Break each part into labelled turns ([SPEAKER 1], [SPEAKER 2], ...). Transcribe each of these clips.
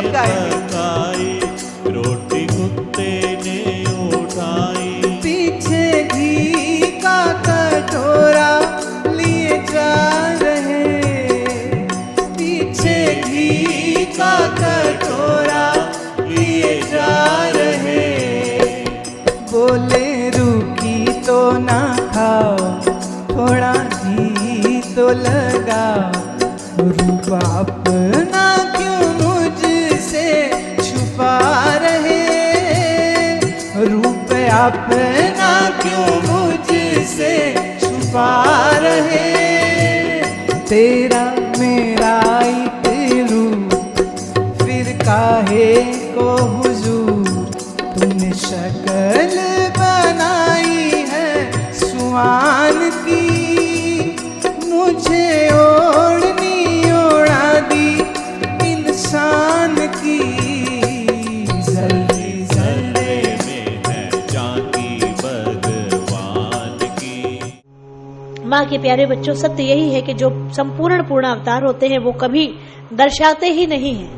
[SPEAKER 1] पकाई, रोटी कुत्ते ने उठाई।
[SPEAKER 2] पीछे घी का कटोरा लिए जा रहे, पीछे घी का कटोरा लिए जा रहे। बोले रूखी तो ना खाओ, थोड़ा घी तो लगाओ। रूप अपना क्यों मुझसे छुपा रहे, रूप अपना क्यों मुझसे छुपा रहे। तेरा मेरा एक रूप, फिर काहे को हुजूर। तुमने शक्ल बनाई है सुआन की, मुझे ओढ़नी ओढ़ा दी इंसान की। जल्दी जल्दी
[SPEAKER 1] में है झांकी भगवान की।
[SPEAKER 3] माँ के प्यारे बच्चों, सत्य यही है कि जो संपूर्ण पूर्ण अवतार होते हैं वो कभी दर्शाते ही नहीं है,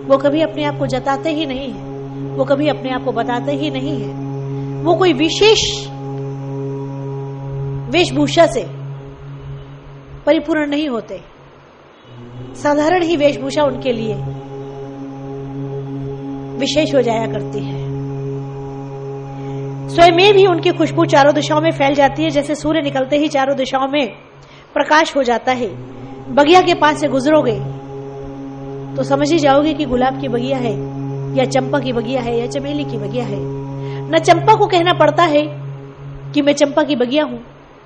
[SPEAKER 3] वो कभी अपने आप को जताते ही नहीं है, वो कभी अपने आप को बताते ही नहीं है। वो कोई विशेष वेशभूषा से परिपूर्ण नहीं होते, साधारण ही वेशभूषा उनके लिए विशेष हो जाया करती है। स्वयं में भी उनकी खुशबू चारों दिशाओं में फैल जाती है, जैसे सूर्य निकलते ही चारों दिशाओं में प्रकाश हो जाता है। बगिया के पास से गुजरोगे तो समझ ही जाओगे कि गुलाब की बगिया है या चंपा की बगिया है या चमेली की बगिया है। न चंपा को कहना पड़ता है कि मैं चंपा की बगिया हूं,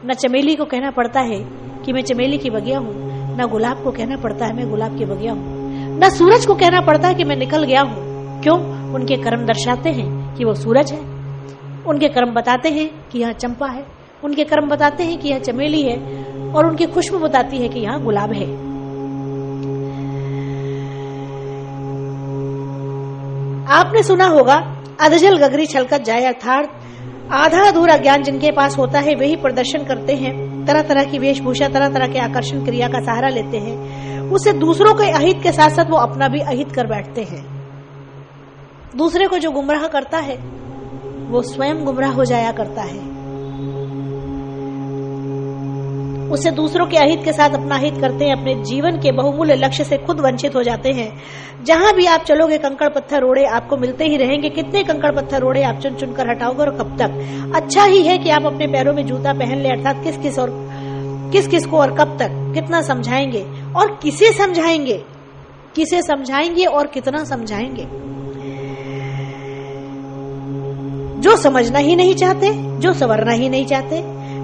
[SPEAKER 3] न चमेली को कहना पड़ता है कि मैं चमेली की बगिया हूं, न गुलाब को कहना पड़ता है मैं गुलाब की बगिया हूं, न सूरज को कहना पड़ता है कि मैं निकल गया हूं। क्यों? उनके कर्म दर्शाते हैं कि वो सूरज है, उनके कर्म बताते हैं कि यहाँ चंपा है, उनके कर्म बताते हैं कि यहाँ चमेली है, और उनकी खुशबू बताती है कि यहाँ गुलाब है। आपने सुना होगा, अधजल गगरी छलकत जाए, अर्थात आधा अधूरा ज्ञान जिनके पास होता है वही प्रदर्शन करते हैं, तरह तरह की वेशभूषा, तरह तरह के आकर्षण क्रिया का सहारा लेते हैं। उससे दूसरों के अहित के साथ साथ वो अपना भी अहित कर बैठते हैं। दूसरे को जो गुमराह करता है वो स्वयं गुमराह हो जाया करता है। उससे दूसरों के अहित के साथ अपना हित करते हैं, अपने जीवन के बहुमूल्य लक्ष्य से खुद वंचित हो जाते हैं। जहां भी आप चलोगे कंकड़ पत्थर रोड़े आपको मिलते ही रहेंगे। कितने कंकड़ पत्थर रोड़े आप चुन चुन कर हटाओगे और कब तक? अच्छा ही है कि आप अपने पैरों में जूता पहन ले, अर्थात किस किस को और कब तक, कितना समझाएंगे और किसे समझाएंगे, किसे समझाएंगे और कितना समझाएंगे। जो समझना ही नहीं चाहते, जो संवरना ही नहीं चाहते,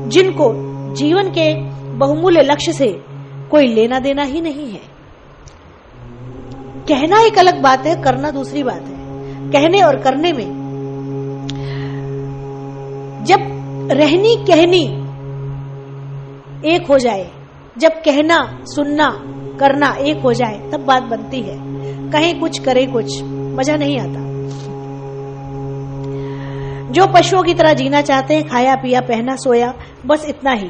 [SPEAKER 3] जिनको जीवन के बहुमूल्य लक्ष्य से कोई लेना देना ही नहीं है। कहना एक अलग बात है, करना दूसरी बात है। कहने और करने में जब रहनी कहनी एक हो जाए, जब कहना सुनना करना एक हो जाए, तब बात बनती है। कहीं कुछ करे कुछ, मजा नहीं आता। जो पशुओं की तरह जीना चाहते हैं, खाया पिया पहना सोया, बस इतना ही,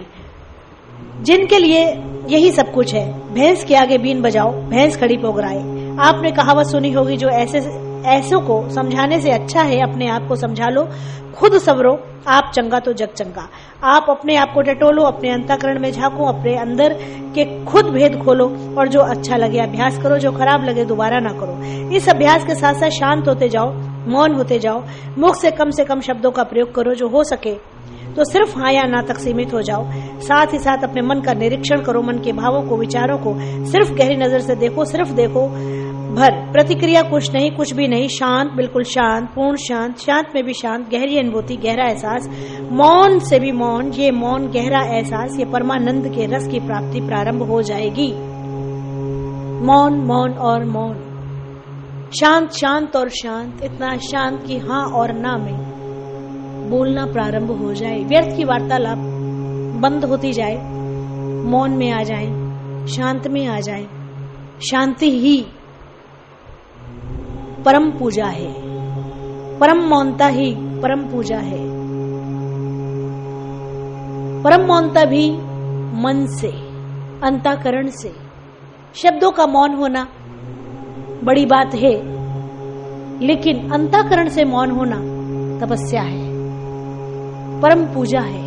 [SPEAKER 3] जिनके लिए यही सब कुछ है। भैंस के आगे बीन बजाओ, भैंस खड़ी पोगराए। आपने कहावत सुनी होगी, जो ऐसों को समझाने से अच्छा है अपने आप को समझा लो, खुद सवरो, आप चंगा तो जग चंगा। आप अपने आप को टटोलो, अपने अंतःकरण में झांको, अपने अंदर के खुद भेद खोलो, और जो अच्छा लगे अभ्यास करो, जो खराब लगे दोबारा ना करो। इस अभ्यास के साथ साथ शांत होते जाओ, मौन होते जाओ, मुख से कम शब्दों का प्रयोग करो। जो हो सके तो सिर्फ हाँ या ना तक सीमित हो जाओ। साथ ही साथ अपने मन का निरीक्षण करो, मन के भावों को, विचारों को सिर्फ गहरी नजर से देखो, सिर्फ देखो भर। प्रतिक्रिया कुछ नहीं, कुछ भी नहीं, शांत, बिल्कुल शांत, पूर्ण शांत, शांत में भी शांत, गहरी अनुभूति, गहरा एहसास, मौन से भी मौन। ये मौन, गहरा एहसास, ये परमानंद के रस की प्राप्ति प्रारंभ हो जाएगी। मौन, मौन और मौन, शांत, शांत और शांत, इतना शांत कि हाँ और ना में बोलना प्रारंभ हो जाए। व्यर्थ की वार्तालाप बंद होती जाए, मौन में आ जाए, शांत में आ जाए। शांति ही परम पूजा है, परम मौनता ही परम पूजा है। परम मौनता भी मन से, अंतःकरण से। शब्दों का मौन होना बड़ी बात है, लेकिन अंतःकरण से मौन होना तपस्या है, परम पूजा है,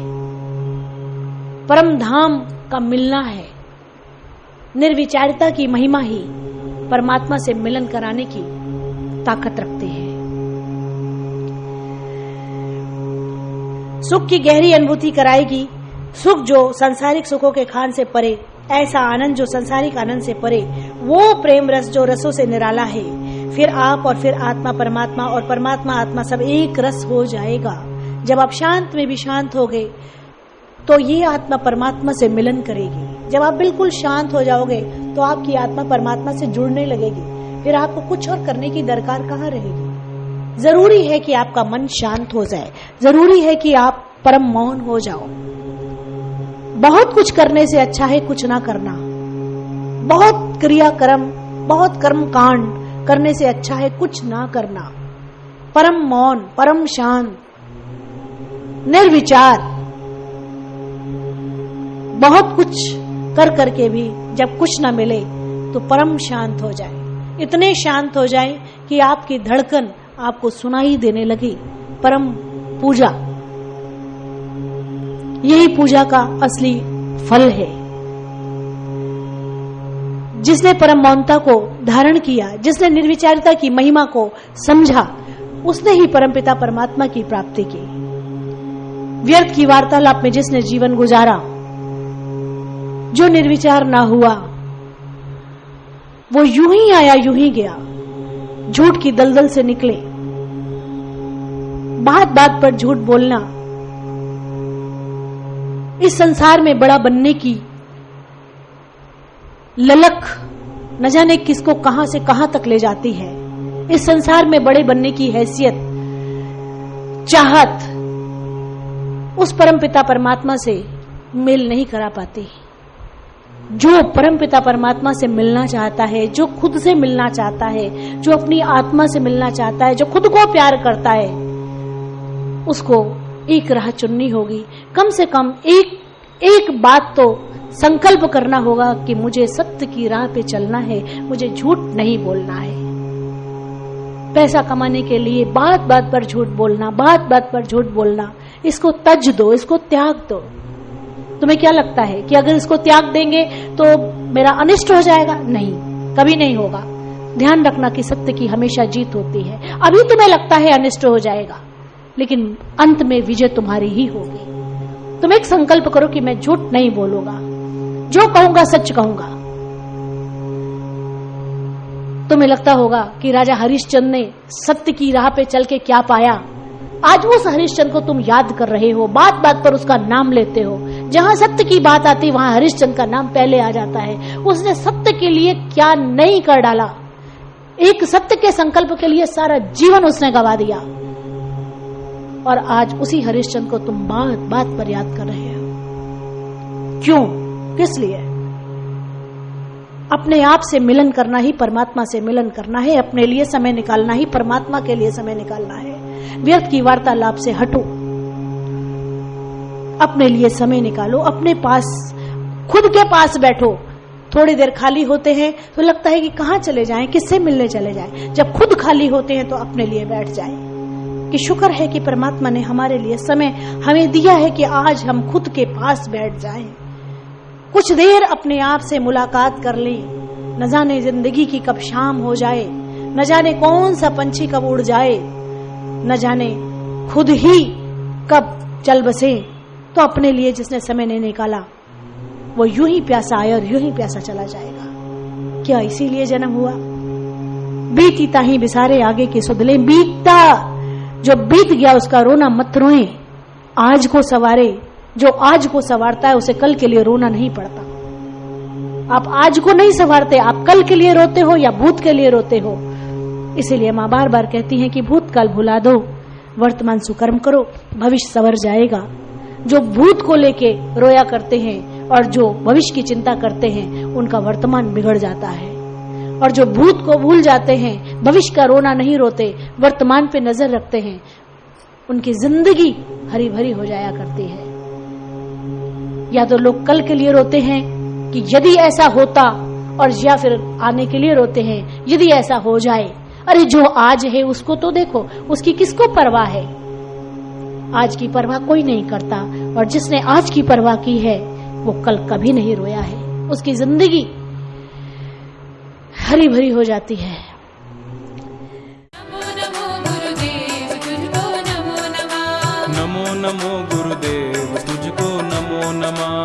[SPEAKER 3] परम धाम का मिलना है। निर्विचारिता की महिमा ही परमात्मा से मिलन कराने की ताकत रखती है। सुख की गहरी अनुभूति कराएगी, सुख जो सांसारिक सुखों के खान से परे, ऐसा आनंद जो सांसारिक आनंद से परे, वो प्रेम रस जो रसों से निराला है। फिर आप और फिर आत्मा परमात्मा और परमात्मा आत्मा सब एक रस हो जाएगा। जब आप शांत में भी शांत हो गए तो ये आत्मा परमात्मा से मिलन करेगी। जब आप बिल्कुल शांत हो जाओगे तो आपकी आत्मा परमात्मा से जुड़ने लगेगी। फिर आपको कुछ और करने की दरकार कहाँ रहेगी। जरूरी है कि आपका मन शांत हो जाए, जरूरी है कि आप परम मौन हो जाओ। बहुत कुछ करने से अच्छा है कुछ ना करना। बहुत क्रियाक्रम, बहुत कर्म कांड करने से अच्छा है कुछ ना करना। परम मौन, परम शांत, निर्विचार। बहुत कुछ कर करके भी जब कुछ ना मिले तो परम शांत हो जाए। इतने शांत हो जाए कि आपकी धड़कन आपको सुनाई देने लगे। परम पूजा, यही पूजा का असली फल है। जिसने परम मौनता को धारण किया, जिसने निर्विचारिता की महिमा को समझा, उसने ही परमपिता परमात्मा की प्राप्ति की। व्यर्थ की वार्तालाप में जिसने जीवन गुजारा, जो निर्विचार ना हुआ, वो यूं ही आया यूं ही गया। झूठ की दलदल से निकले। बात बात पर झूठ बोलना इस संसार में बड़ा बनने की ललक न जाने किसको कहां से कहां तक ले जाती है। इस संसार में बड़े बनने की हैसियत, चाहत उस परमपिता परमात्मा से मेल नहीं करा पाती। जो परमपिता परमात्मा से मिलना चाहता है, जो खुद से मिलना चाहता है, जो अपनी आत्मा से मिलना चाहता है, जो खुद को प्यार करता है, उसको एक राह चुननी होगी। कम से कम एक बात तो संकल्प करना होगा कि मुझे सत्य की राह पे चलना है, मुझे झूठ नहीं बोलना है। पैसा कमाने के लिए बात बात पर झूठ बोलना, बात बात पर झूठ बोलना, इसको तज दो, इसको त्याग दो। तुम्हें क्या लगता है कि अगर इसको त्याग देंगे तो मेरा अनिष्ट हो जाएगा? नहीं, कभी नहीं होगा। ध्यान रखना कि सत्य की हमेशा जीत होती है। अभी तुम्हें लगता है अनिष्ट हो जाएगा, लेकिन अंत में विजय तुम्हारी ही होगी। तुम एक संकल्प करो कि मैं झूठ नहीं बोलूंगा, जो कहूंगा सच कहूंगा। तुम्हें लगता होगा कि राजा हरिश्चंद्र ने सत्य की राह पे चल के क्या पाया। आज उस हरिश्चंद्र को तुम याद कर रहे हो, बात बात पर उसका नाम लेते हो। जहां सत्य की बात आती वहां हरिश्चंद्र का नाम पहले आ जाता है। उसने सत्य के लिए क्या नहीं कर डाला। एक सत्य के संकल्प के लिए सारा जीवन उसने गवा दिया, और आज उसी हरिश्चंद्र को तुम बात बात पर याद कर रहे हो। क्यों? किस लिए? अपने आप से मिलन करना ही परमात्मा से मिलन करना है। अपने लिए समय निकालना ही परमात्मा के लिए समय निकालना है। व्यर्थ की वार्तालाप से हटो, अपने लिए समय निकालो। अपने पास, खुद के पास बैठो। थोड़ी देर खाली होते हैं तो लगता है कि कहां चले जाएं, किससे मिलने चले जाएं। जब खुद खाली होते हैं तो अपने लिए बैठ जाएं कि शुक्र है कि परमात्मा ने हमारे लिए समय हमें दिया है कि आज हम खुद के पास बैठ जाएं। कुछ देर अपने आप से मुलाकात कर लें। न जाने जिंदगी की कब शाम हो जाए, न जाने कौन सा पंछी कब उड़ जाए, न जाने खुद ही कब चल बसे। तो अपने लिए जिसने समय नहीं निकाला वो यूं ही प्यासा आया और यूं ही प्यासा चला जाएगा। क्या इसीलिए जन्म हुआ? बीती ताही बिसारे आगे की सुधले। बीतता जो बीत गया उसका रोना मत रोए, आज को सवारे। जो आज को संवारता है उसे कल के लिए रोना नहीं पड़ता। आप आज को नहीं संवारते, आप कल के लिए रोते हो या भूत के लिए रोते हो। इसीलिए मां बार बार कहती हैं कि भूतकाल भुला दो, वर्तमान सुकर्म करो, भविष्य संवर जाएगा। जो भूत को लेके रोया करते हैं और जो भविष्य की चिंता करते हैं उनका वर्तमान बिगड़ जाता है। और जो भूत को भूल जाते हैं, भविष्य का रोना नहीं रोते, वर्तमान पे नजर रखते हैं, उनकी जिंदगी हरी भरी हो जाया करती है। या तो लोग कल के लिए रोते हैं कि यदि ऐसा होता और या फिर आने के लिए रोते हैं यदि ऐसा हो जाए। अरे जो आज है उसको तो देखो, उसकी किसको परवाह है। आज की परवाह कोई नहीं करता, और जिसने आज की परवाह की है वो कल कभी नहीं रोया है। उसकी जिंदगी हरी भरी हो जाती है।
[SPEAKER 4] नमो नमो गुरुदेव तुझको नमो नमः।